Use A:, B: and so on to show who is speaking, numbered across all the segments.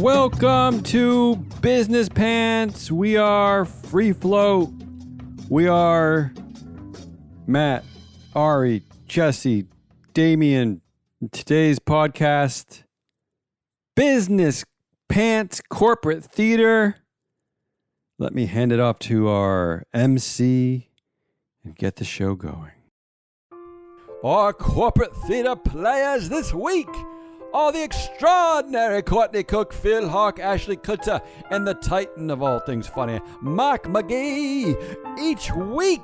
A: Welcome to Business Pants. We are Free Float. We are Matt, Ari, Jesse, Damien. Today's podcast, Business Pants Corporate Theater. Let me hand it off to our MC and get the show going. Our corporate theater players this week are the extraordinary Courtney Cook, Phil Hawk, Ashley Kutzer, and the titan of all things funny, Mark McGee. Each week,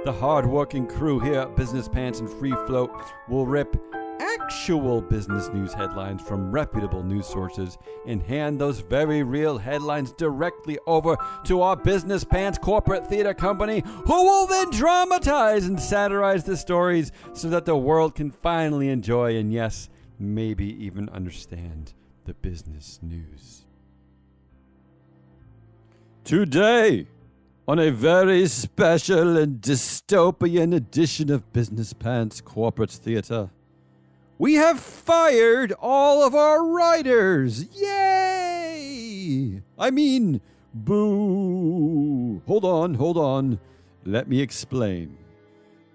A: the hard-working crew here at Business Pants and Free Float will rip actual business news headlines from reputable news sources and hand those very real headlines directly over to our Business Pants corporate theater company, who will then dramatize and satirize the stories so that the world can finally enjoy and, yes, maybe even understand the business news. Today, on a very special and dystopian edition of Business Pants Corporate Theater, we have fired all of our writers. Yay! I mean, boo. Hold on. Let me explain.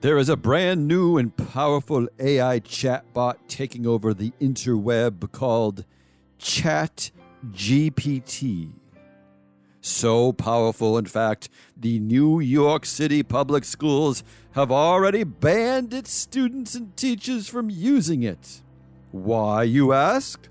A: There is a brand new and powerful AI chatbot taking over the interweb called ChatGPT. So powerful, in fact, the New York City public schools have already banned its students and teachers from using it. Why, you ask?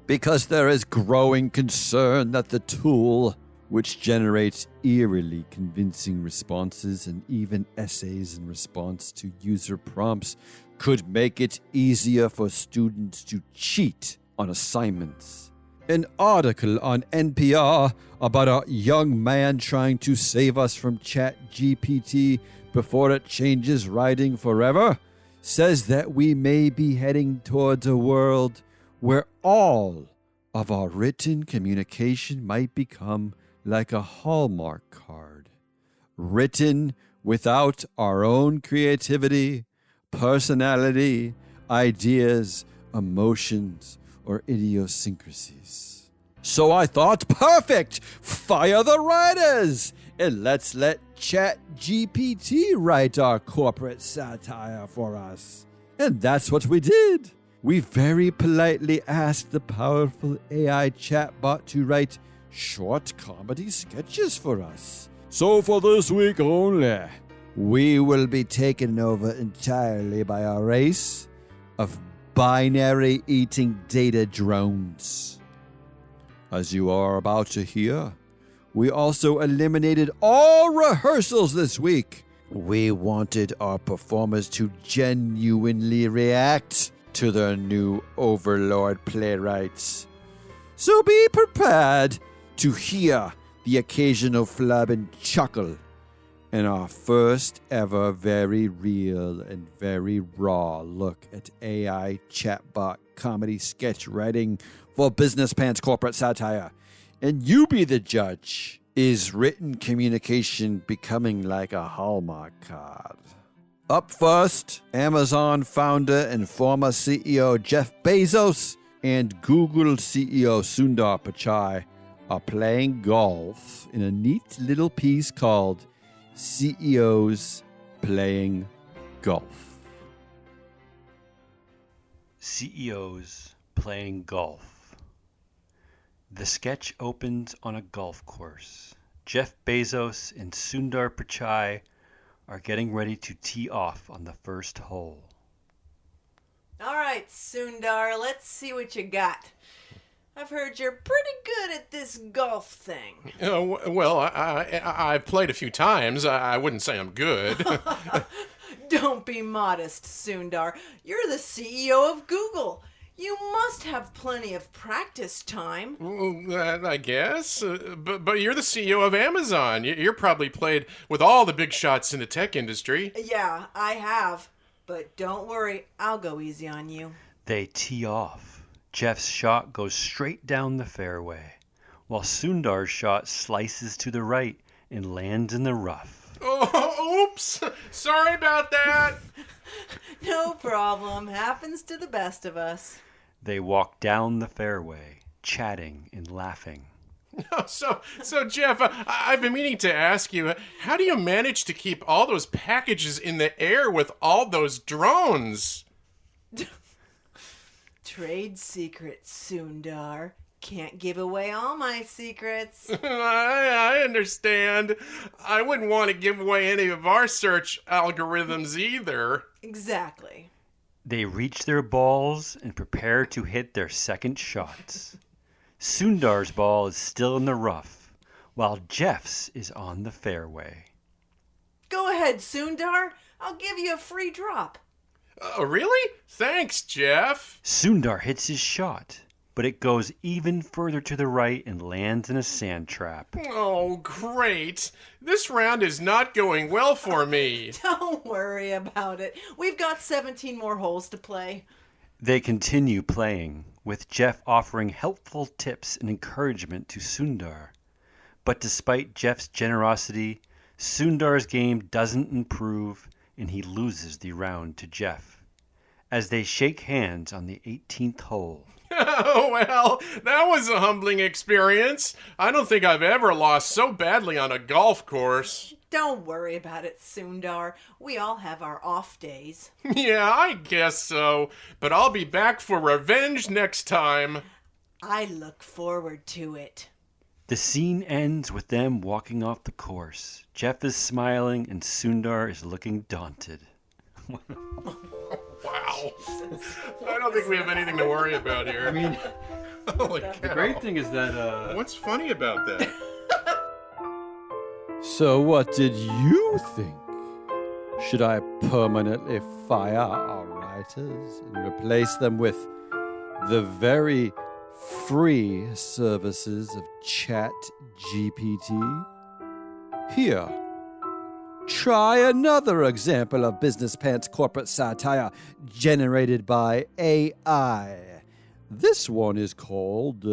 A: Because there is growing concern that the tool, which generates eerily convincing responses and even essays in response to user prompts, could make it easier for students to cheat on assignments. An article on NPR about a young man trying to save us from ChatGPT before it changes writing forever says that we may be heading towards a world where all of our written communication might become like a Hallmark card, written without our own creativity, personality, ideas, emotions, or idiosyncrasies. So I thought, perfect! Fire the writers! And let's let ChatGPT write our corporate satire for us. And that's what we did. We very politely asked the powerful AI chatbot to write short comedy sketches for us. So for this week only, we will be taken over entirely by a race of binary eating data drones. As you are about to hear, we also eliminated all rehearsals this week. We wanted our performers to genuinely react to their new overlord playwrights. So be prepared to hear the occasional flub and chuckle in our first ever very real and very raw look at AI chatbot comedy sketch writing for Business Pants Corporate Satire. And you be the judge. Is written communication becoming like a Hallmark card? Up first, Amazon founder and former CEO Jeff Bezos and Google CEO Sundar Pichai are playing golf in a neat little piece called CEOs Playing Golf. CEOs Playing Golf. The sketch opens on a golf course. Jeff Bezos and Sundar Pichai are getting ready to tee off on the first hole.
B: All right, Sundar, let's see what you got. I've heard you're pretty good at this golf thing.
C: Well, I've played a few times. I wouldn't say I'm good.
B: Don't be modest, Sundar. You're the CEO of Google. You must have plenty of practice time.
C: I guess. But you're the CEO of Amazon. You're probably played with all the big shots in the tech industry.
B: Yeah, I have. But don't worry, I'll go easy on you.
A: They tee off. Jeff's shot goes straight down the fairway, while Sundar's shot slices to the right and lands in the rough.
C: Oh, oops! Sorry about that!
B: No problem. Happens to the best of us.
A: They walk down the fairway.
D: chatting and laughing.
C: So Jeff, I've been meaning to ask you, how do you manage to keep all those packages in the air with all those drones?
B: Trade secrets, Sundar. Can't give away all my secrets.
C: I understand. I wouldn't want to give away any of our search algorithms either.
B: Exactly.
D: They reach their balls and prepare to hit their second shots. Sundar's ball is still in the rough, while Jeff's is on the fairway.
B: Go ahead, Sundar. I'll give you a free drop.
C: Really? Thanks, Jeff.
D: Sundar hits his shot, but it goes even further to the right and lands in a sand trap.
C: Oh, great. This round is not going well for me.
B: Don't worry about it. We've got 17 more holes to play.
D: They continue playing, with Jeff offering helpful tips and encouragement to Sundar. But despite Jeff's generosity, Sundar's game doesn't improve and he loses the round to Jeff. As they shake hands on the 18th hole.
C: Oh, well, that was a humbling experience. I don't think I've ever lost so badly on a golf course.
B: Don't worry about it, Sundar. We all have our off days.
C: Yeah, I guess so. But I'll be back for revenge next time.
B: I look forward to it.
D: The scene ends with them walking off the course. Jeff is smiling and Sundar is looking daunted.
C: Wow. I don't think we have anything to worry about here.
D: I mean,
C: holy cow.
D: the great thing is that...
C: What's funny about that?
A: So what did you think? Should I permanently fire our writers and replace them with the very free services of ChatGPT? Here, try another example of business pants corporate satire generated by AI. This one is called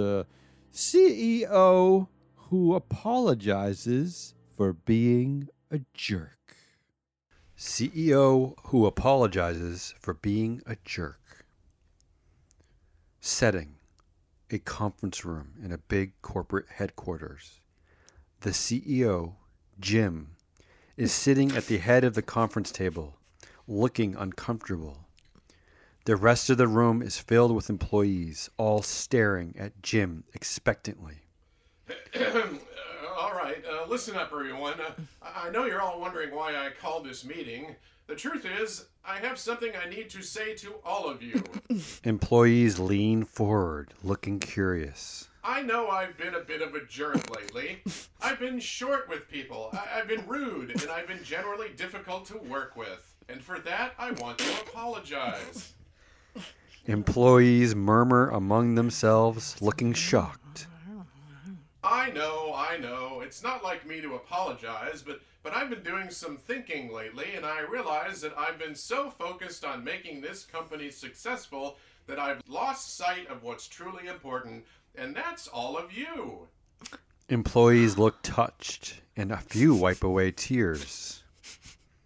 A: CEO Who Apologizes for Being a Jerk.
D: CEO who apologizes for being a jerk. Setting: a conference room in a big corporate headquarters. The CEO, Jim, is sitting at the head of the conference table, looking uncomfortable. The rest of the room is filled with employees, all staring at Jim expectantly.
C: All right, listen up, everyone. I know you're all wondering why I called this meeting. The truth is, I have something I need to say to all of you.
D: Employees lean forward, looking curious.
C: I know I've been a bit of a jerk lately. I've been short with people. I've been rude, and I've been generally difficult to work with. And for that, I want to apologize.
D: Employees murmur among themselves, looking shocked.
C: I know. It's not like me to apologize, but I've been doing some thinking lately, and I realize that I've been so focused on making this company successful that I've lost sight of what's truly important, and that's all of you.
D: Employees look touched, and a few wipe away tears.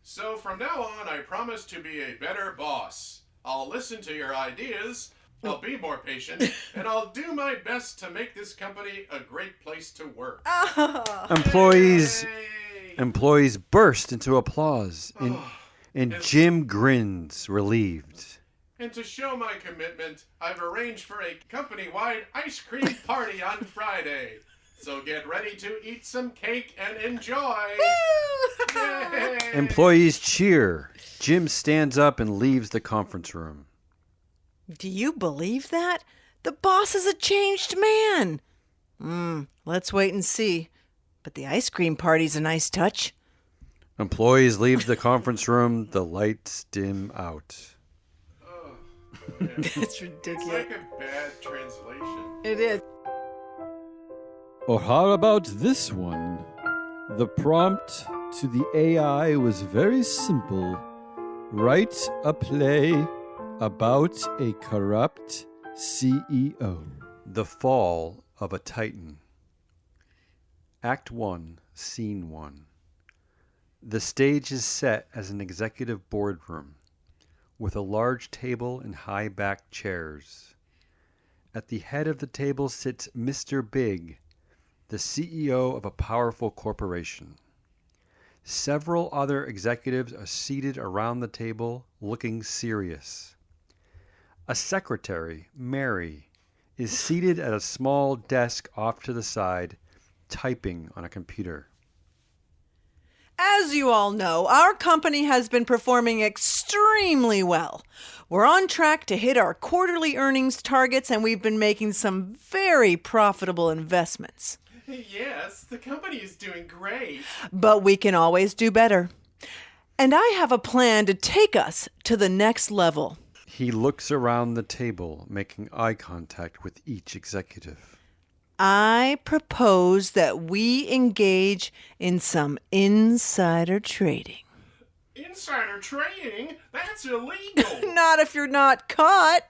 C: So from now on, I promise to be a better boss. I'll listen to your ideas, I'll be more patient, and I'll do my best to make this company a great place to work.
D: Employees burst into applause, and Jim grins, relieved.
C: And to show my commitment, I've arranged for a company-wide ice cream party on Friday. So get ready to eat some cake and enjoy. Yay!
D: Employees cheer. Jim stands up and leaves the conference room.
B: Do you believe that? The boss is a changed man. Let's wait and see. But the ice cream party's a nice touch.
D: Employees leave the conference room. The lights dim out.
B: That's ridiculous.
C: It's like a bad translation.
B: It is.
A: Or how about this one? The prompt to the AI was very simple. Write a play about a corrupt CEO.
D: The Fall of a Titan. Act 1, Scene 1. The stage is set as an executive boardroom with a large table and high-backed chairs. At the head of the table sits Mr. Big, the CEO of a powerful corporation. Several other executives are seated around the table, looking serious. A secretary, Mary, is seated at a small desk off to the side, typing on a computer.
B: As you all know, our company has been performing extremely well. We're on track to hit our quarterly earnings targets, and we've been making some very profitable investments.
C: Yes, the company is doing great.
B: But we can always do better. And I have a plan to take us to the next level.
D: He looks around the table, making eye contact with each executive.
B: I propose that we engage in some insider trading.
C: Insider trading? That's illegal.
B: Not if you're not caught.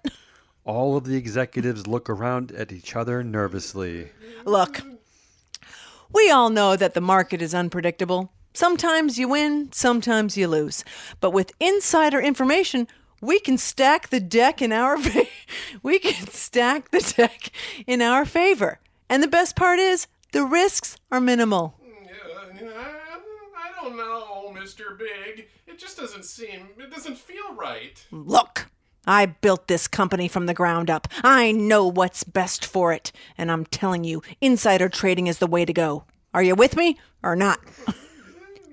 D: All of the executives look around at each other nervously.
B: Look, we all know that the market is unpredictable. Sometimes you win, sometimes you lose. But with insider information, we can stack the deck in our favor. And the best part is, the risks are minimal.
C: I don't know, Mr. Big. It just doesn't feel right.
B: Look, I built this company from the ground up. I know what's best for it. And I'm telling you, insider trading is the way to go. Are you with me or not?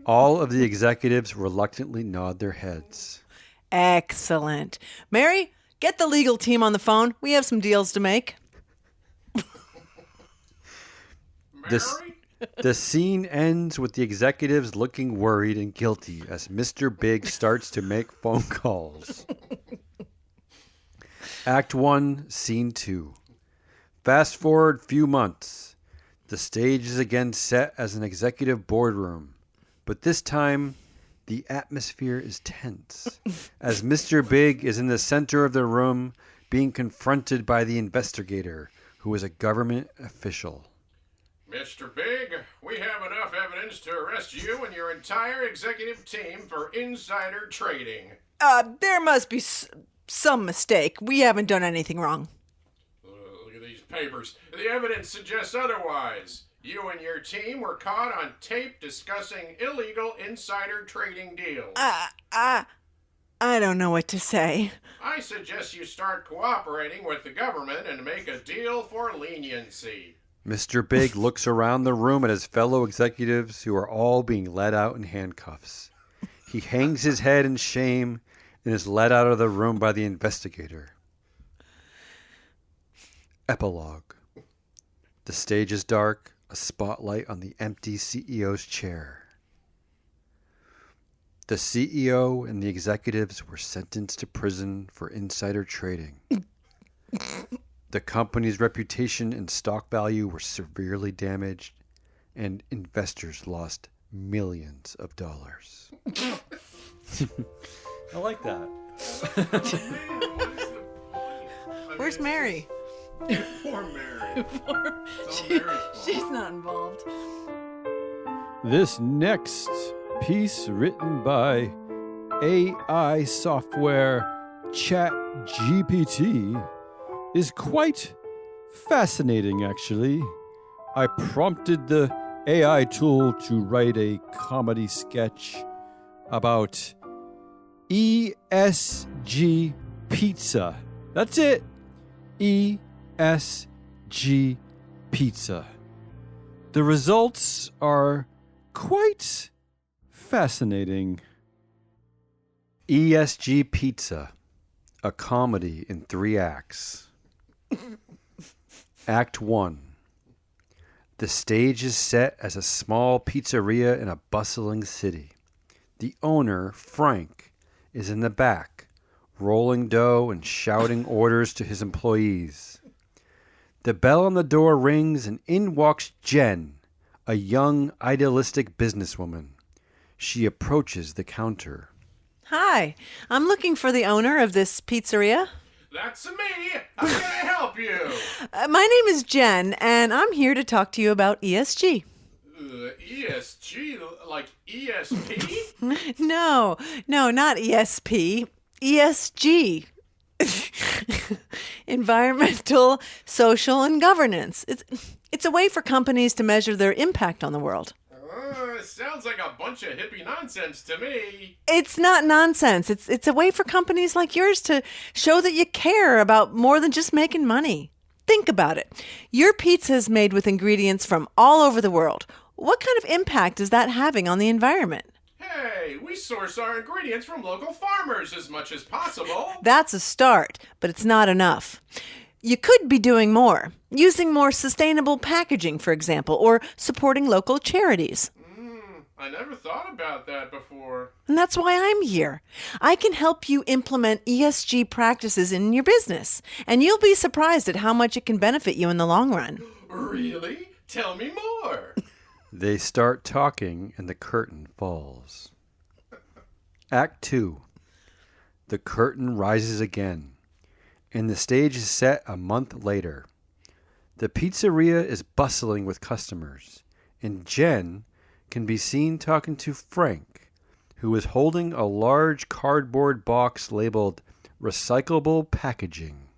D: All of the executives reluctantly nod their heads.
B: Excellent. Mary, get the legal team on the phone. We have some deals to make.
D: The scene ends with the executives looking worried and guilty as Mr. Big starts to make phone calls. Act 1, Scene 2. Fast forward few months. The stage is again set as an executive boardroom, but this time the atmosphere is tense as Mr. Big is in the center of the room being confronted by the investigator, who is a government official.
C: Mr. Big, we have enough evidence to arrest you and your entire executive team for insider trading.
B: There must be some mistake. We haven't done anything wrong.
C: Look at these papers. The evidence suggests otherwise. You and your team were caught on tape discussing illegal insider trading deals.
B: I don't know what to say.
C: I suggest you start cooperating with the government and make a deal for leniency.
D: Mr. Big looks around the room at his fellow executives who are all being led out in handcuffs. He hangs his head in shame and is led out of the room by the investigator. Epilogue. The stage is dark, a spotlight on the empty CEO's chair. The CEO and the executives were sentenced to prison for insider trading. The company's reputation and stock value were severely damaged, and investors lost millions of dollars. I like that.
B: Where's Mary?
C: Poor Mary.
B: She's not involved.
A: This next piece, written by AI software ChatGPT, is quite fascinating, actually. I prompted the AI tool to write a comedy sketch about ESG pizza. That's it. ESG pizza. The results are quite fascinating.
D: ESG Pizza, a comedy in 3 acts. Act 1. The stage is set as a small pizzeria in a bustling city. The owner, Frank, is in the back, rolling dough and shouting orders to his employees. The bell on the door rings and in walks Jen, a young, idealistic businesswoman. She approaches the counter.
B: Hi, I'm looking for the owner of this pizzeria.
C: That's me. How can I help you?
B: My name is Jen, and I'm here to talk to you about ESG.
C: ESG? Like ESP?
B: No, not ESP. ESG. Environmental, social, and governance. It's a way for companies to measure their impact on the world.
C: Sounds like a bunch of hippie nonsense to me.
B: It's not nonsense. It's a way for companies like yours to show that you care about more than just making money. Think about it. Your pizza is made with ingredients from all over the world. What kind of impact is that having on the environment?
C: Hey, we source our ingredients from local farmers as much as possible.
B: That's a start, but it's not enough. You could be doing more, using more sustainable packaging, for example, or supporting local charities.
C: I never thought about that before.
B: And that's why I'm here. I can help you implement ESG practices in your business, and you'll be surprised at how much it can benefit you in the long run.
C: Really? Tell me more.
D: They start talking and the curtain falls. Act 2. The curtain rises again, and the stage is set a month later. The pizzeria is bustling with customers, and Jen can be seen talking to Frank, who is holding a large cardboard box labeled recyclable packaging.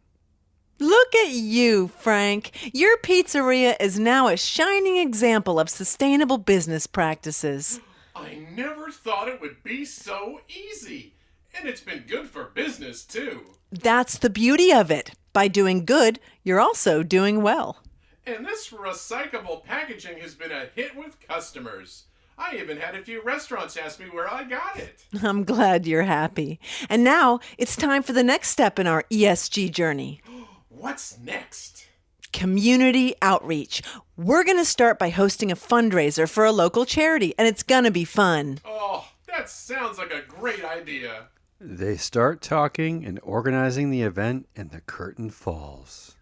B: Look at you, Frank. Your pizzeria is now a shining example of sustainable business practices.
C: I never thought it would be so easy. And it's been good for business, too.
B: That's the beauty of it. By doing good, you're also doing well.
C: And this recyclable packaging has been a hit with customers. I even had a few restaurants ask me where I got it.
B: I'm glad you're happy. And now it's time for the next step in our ESG journey.
C: What's next?
B: Community outreach. We're going to start by hosting a fundraiser for a local charity, and it's going to be fun.
C: Oh, that sounds like a great idea.
D: They start talking and organizing the event, and the curtain falls.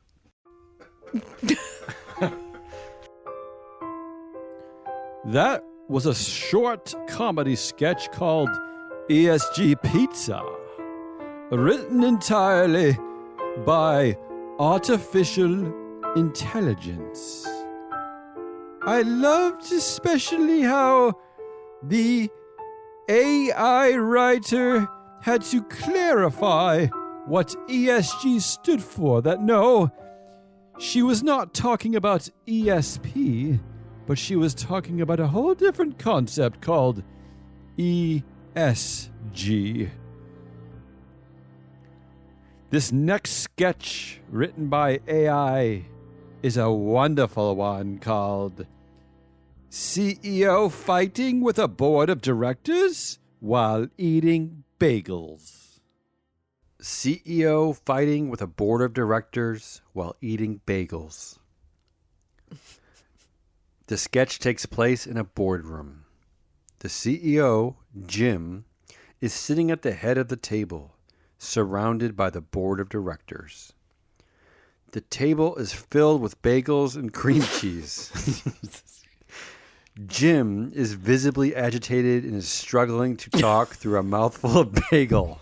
A: That was a short comedy sketch called ESG Pizza, written entirely by artificial intelligence. I loved especially how the AI writer had to clarify what ESG stood for. That no, she was not talking about ESP, but she was talking about a whole different concept called ESG. This next sketch, written by AI, is a wonderful one called CEO Fighting with a Board of Directors While Eating Bagels.
D: CEO fighting with a board of directors while eating bagels. The sketch takes place in a boardroom. The CEO, Jim, is sitting at the head of the table, surrounded by the board of directors. The table is filled with bagels and cream cheese. Jim is visibly agitated and is struggling to talk through a mouthful of bagel.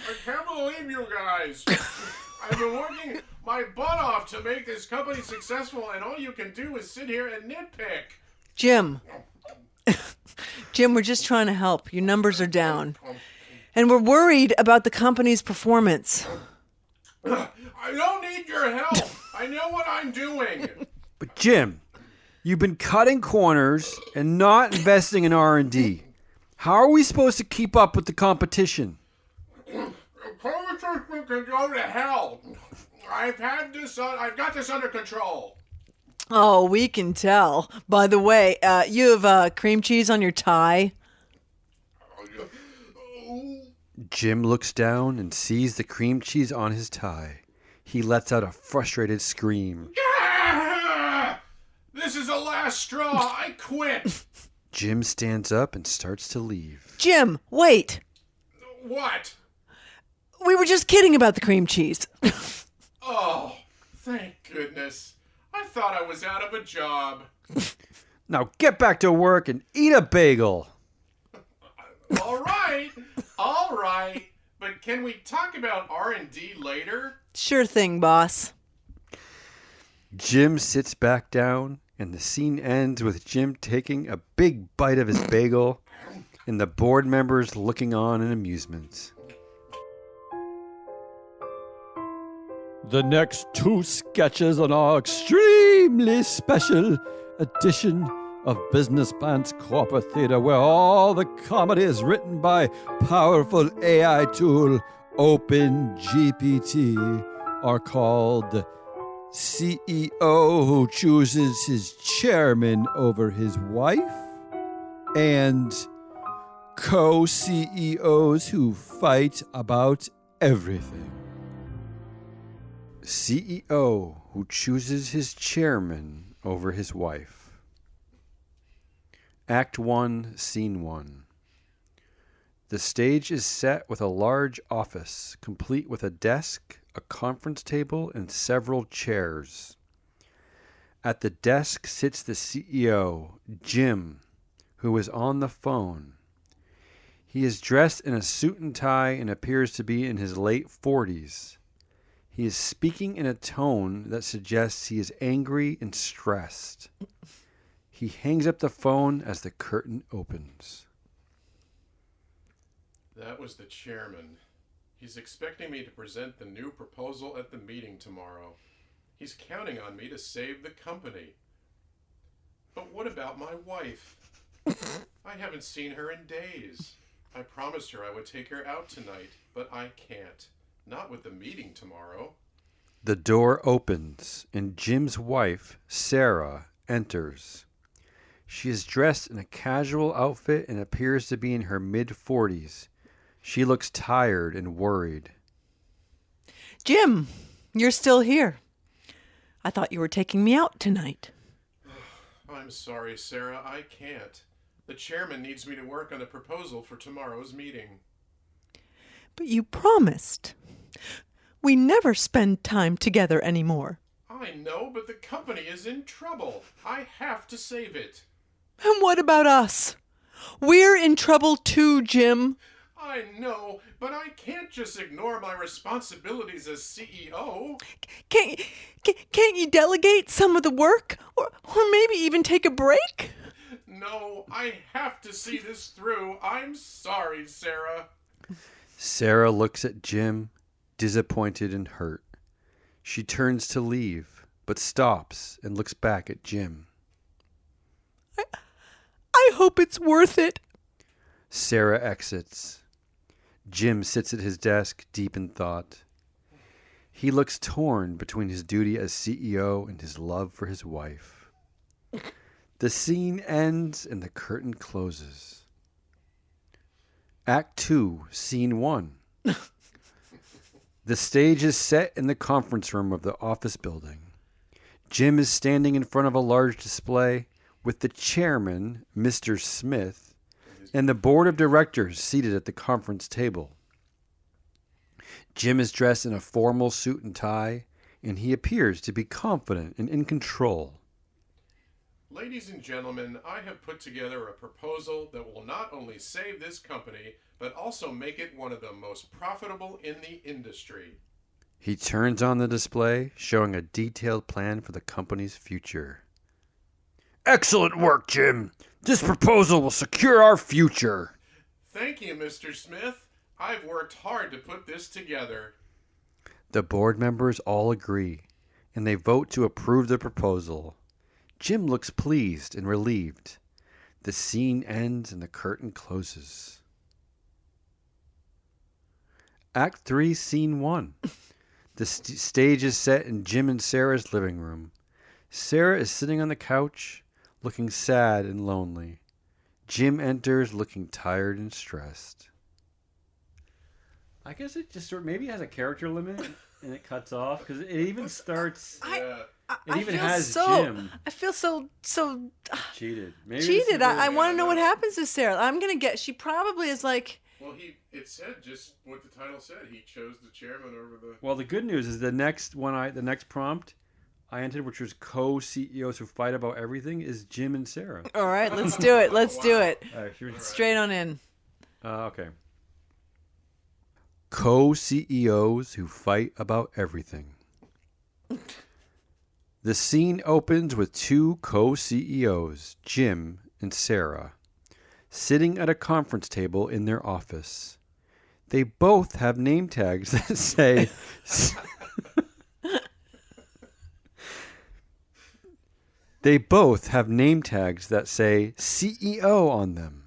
C: I can't believe you guys. I've been working my butt off to make this company successful, and all you can do is sit here and nitpick.
B: Jim. Jim, we're just trying to help. Your numbers are down. And we're worried about the company's performance.
C: I don't need your help. I know what I'm doing.
D: But Jim, you've been cutting corners and not investing in R&D. How are we supposed to keep up with the competition?
C: Competition can go to hell. I've got this under control.
B: Oh, we can tell. By the way, you have cream cheese on your tie?
D: Jim looks down and sees the cream cheese on his tie. He lets out a frustrated scream.
C: Yeah! This is the last straw. I quit.
D: Jim stands up and starts to leave.
B: Jim, wait.
C: What?
B: We were just kidding about the cream cheese.
C: Oh, thank goodness. I thought I was out of a job.
D: Now get back to work and eat a bagel.
C: All right. But can we talk about R&D later?
B: Sure thing, boss.
D: Jim sits back down, and the scene ends with Jim taking a big bite of his bagel and the board members looking on in amusement.
A: the next two sketches on our extremely special edition of Business Pants Corporate Theater, where all the comedy is written by powerful AI tool OpenGPT, are called CEO Who Chooses His Chairman Over His Wife and Co-CEOs Who Fight About Everything.
D: CEO Who Chooses His Chairman Over His Wife. Act 1, Scene 1. The stage is set with a large office, complete with a desk, a conference table, and several chairs. At the desk sits the CEO, Jim, who is on the phone. He is dressed in a suit and tie and appears to be in his late 40s. He is speaking in a tone that suggests he is angry and stressed. He hangs up the phone as the curtain opens.
C: That was the chairman. He's expecting me to present the new proposal at the meeting tomorrow. He's counting on me to save the company. But what about my wife? I haven't seen her in days. I promised her I would take her out tonight, but I can't. Not with the meeting tomorrow.
D: The door opens, and Jim's wife, Sarah, enters. She is dressed in a casual outfit and appears to be in her mid-40s. She looks tired and worried.
B: Jim, you're still here. I thought you were taking me out tonight.
C: I'm sorry, Sarah, I can't. The chairman needs me to work on a proposal for tomorrow's meeting.
B: But you promised. We never spend time together anymore.
C: I know, but the company is in trouble. I have to save it.
B: And what about us? We're in trouble too, Jim.
C: I know, but I can't just ignore my responsibilities as CEO.
B: Can't you delegate some of the work? Or maybe even take a break?
C: No, I have to see this through. I'm sorry, Sarah.
D: Sarah looks at Jim, disappointed and hurt. She turns to leave, but stops and looks back at Jim.
B: I hope it's worth it.
D: Sarah exits. Jim sits at his desk, deep in thought. He looks torn between his duty as CEO and his love for his wife. The scene ends and the curtain closes. Act 2, Scene 1. The stage is set in the conference room of the office building. Jim is standing in front of a large display with the chairman, Mr. Smith, and the board of directors seated at the conference table. Jim is dressed in a formal suit and tie, and he appears to be confident and in control.
C: Ladies and gentlemen, I have put together a proposal that will not only save this company, but also make it one of the most profitable in the industry.
D: He turns on the display, showing a detailed plan for the company's future. Excellent work, Jim. This proposal will secure our future.
C: Thank you, Mr. Smith. I've worked hard to put this together.
D: The board members all agree, and they vote to approve the proposal. Jim looks pleased and relieved. The scene ends and the curtain closes. Act 3, Scene 1. The stage is set in Jim and Sarah's living room. Sarah is sitting on the couch, looking sad and lonely. Jim enters looking tired and stressed. I guess it just maybe has a character limit and it cuts off because it even starts. It even has Jim.
B: I feel so
D: Cheated.
B: cheated. I want to know what happens to Sarah. I'm gonna get. She probably is like.
C: Well, it said just what the title said. He chose the chairman over the.
D: Well, the good news is the next prompt I entered, which was co-CEOs who fight about everything, is Jim and Sarah.
B: All right, let's do it. Let's do it.
D: All right,
B: Straight on in.
D: Okay. Co-CEOs who fight about everything. The scene opens with two co-CEOs, Jim and Sarah, sitting at a conference table in their office. They both have name tags that say They both have name tags that say CEO on them.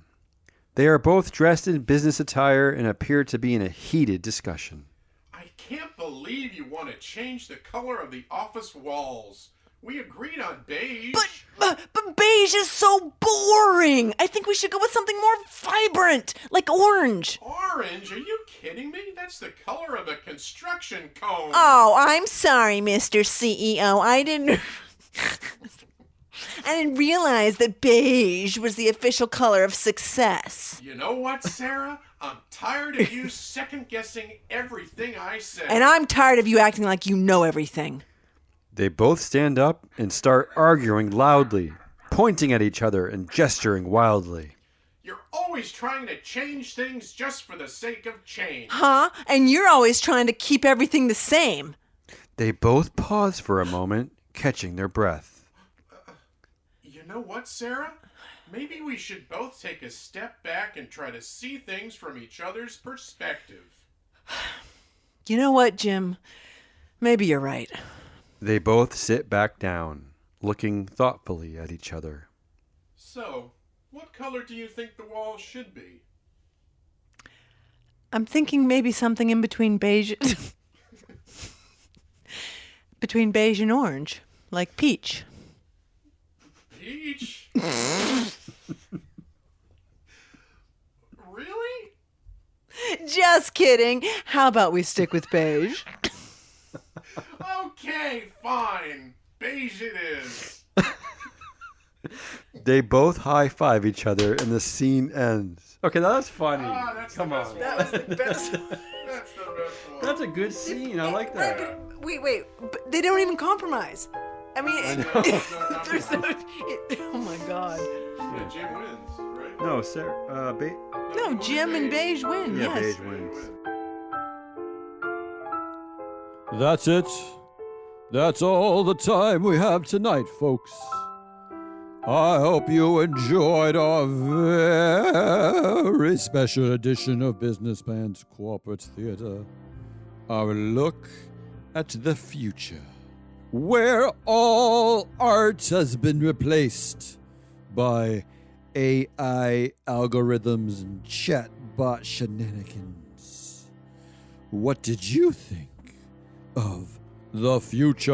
D: They are both dressed in business attire and appear to be in a heated discussion.
C: I can't believe you want to change the color of the office walls. We agreed on beige.
B: But beige is so boring. I think we should go with something more vibrant, like orange.
C: Orange? Are you kidding me? That's the color of a construction cone.
B: Oh, I'm sorry, Mr. CEO. I didn't realize that beige was the official color of success.
C: You know what, Sarah? I'm tired of you second-guessing everything I say.
B: And I'm tired of you acting like you know everything.
D: They both stand up and start arguing loudly, pointing at each other and gesturing wildly.
C: You're always trying to change things just for the sake of change.
B: Huh? And you're always trying to keep everything the same.
D: They both pause for a moment, catching their breath.
C: You know what, Sarah? Maybe we should both take a step back and try to see things from each other's perspective.
B: You know what, Jim? Maybe you're right.
D: They both sit back down, looking thoughtfully at each other.
C: So, what color do you think the walls should be?
B: I'm thinking maybe something in between beige... between beige and orange, like peach.
C: Peach? Really?
B: Just kidding. How about we stick with beige?
C: Okay, fine. Beige it is.
D: They both high-five each other and the scene ends. Okay, now that's funny.
C: That's
D: Come
C: the best
D: on.
C: one.
B: That was the best.
C: That's the best one.
D: That's a good scene. I like that.
B: Wait. But they don't even compromise. I mean, there's no, oh my God.
C: Yeah, Jim wins, right?
D: No, Sarah.
B: No, Jim and beige win.
D: Yeah,
B: Yes.
D: beige wins.
A: That's it. That's all the time we have tonight, folks. I hope you enjoyed our very special edition of Business Man's Corporate Theater. Our look at the future, where all art has been replaced by AI algorithms and chatbot shenanigans. What did you think of the future?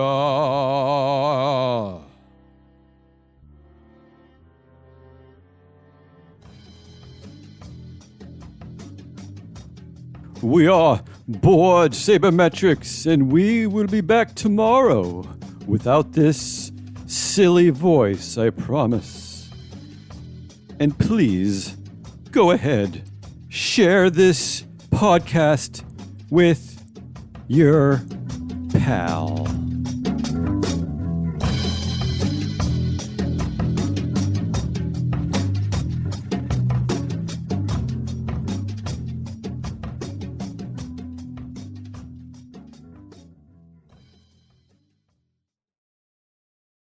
A: We are Board Sabermetrics, and we will be back tomorrow without this silly voice, I promise. And please, go ahead, share this podcast with your pal.